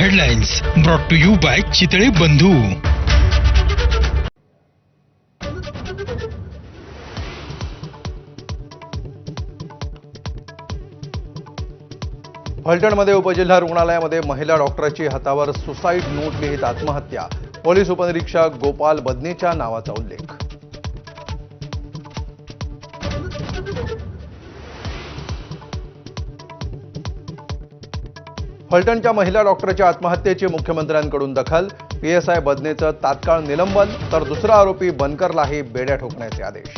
Headlines brought to you by Chitale Bandhu. फलटणमध्ये उपजिल्हा रुग्णालयामध्ये महिला डॉक्टरची हातावर सुसाईड नोट लिहित आत्महत्या. पोलीस उपनिरीक्षक गोपाल बदनेच्या नावाचा उल्लेख. फलटणच्या महिला डॉक्टरच्या आत्महत्येची मुख्यमंत्र्यांकडून दखल. पीएसआय बदनेचं तात्काळ निलंबन तर दुसरा आरोपी बनकरलाही बेड्या ठोकण्याचे आदेश.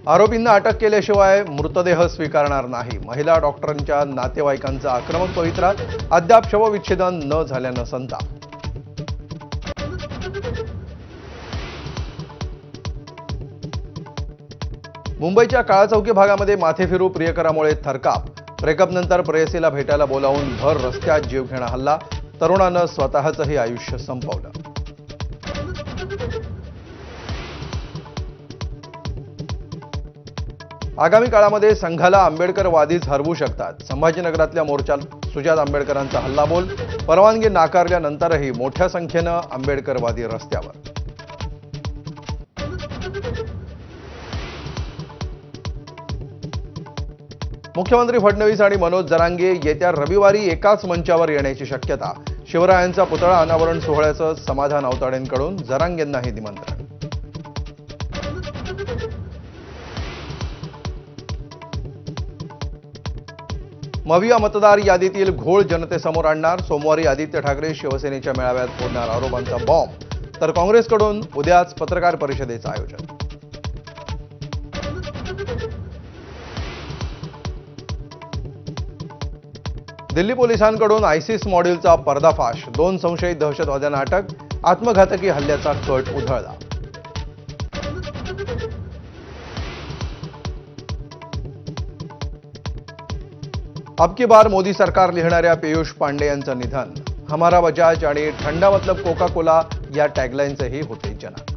आरोपींना अटक केल्याशिवाय मृतदेह स्वीकारणार नाही. महिला डॉक्टरांच्या नातेवाईकांचा आक्रमक पवित्रा. अद्याप शवविच्छेदन न झाल्यानं संताप. मुंबईच्या काळाचौकी भागामध्ये माथेफिरू प्रियकरामुळे थरकाप. ब्रेकअपनंतर प्रेयसीला भेटायला बोलावून भर रस्त्यात जीवघेणा हल्ला. तरुणानं स्वतःचंही आयुष्य संपवलं. आगामी काळामध्ये संघाला आंबेडकरवादीच हरवू शकतात. संभाजीनगरातल्या मोर्चात सुजात आंबेडकरांचा हल्लाबोल. परवानगी नाकारल्यानंतरही मोठ्या संख्येनं आंबेडकरवादी रस्त्यावर. मुख्यमंत्री फडणवीस आणि मनोज जरांगे येत्या रविवारी एकाच मंचावर येण्याची शक्यता. शिवरायांचा पुतळा अनावरण सोहळ्याचं समाधान आवताडेंकडून जरांगेंनाही निमंत्रण. मविया मतदार यादीतील घोळ जनतेसमोर आणणार. सोमवारी आदित्य ठाकरे शिवसेनेच्या मेळाव्यात फोडणार आरोपांचा बॉम्ब. तर काँग्रेसकडून उद्याच पत्रकार परिषदेचं आयोजन. दिल्ली पोलिसांकडून आयसिस मॉड्यूलचा पर्दाफाश. 2 संशयित दहशतवाद्यांना अटक. आत्मघातकी हल्ल्याचा कट उधळला. अब की बार मोदी सरकार लिहिणाऱ्या पीयूष पांडे यांचं निधन. हमारा बजाज आणि ठंडा मतलब कोका कोला या टॅगलाईनचेही होते जनक.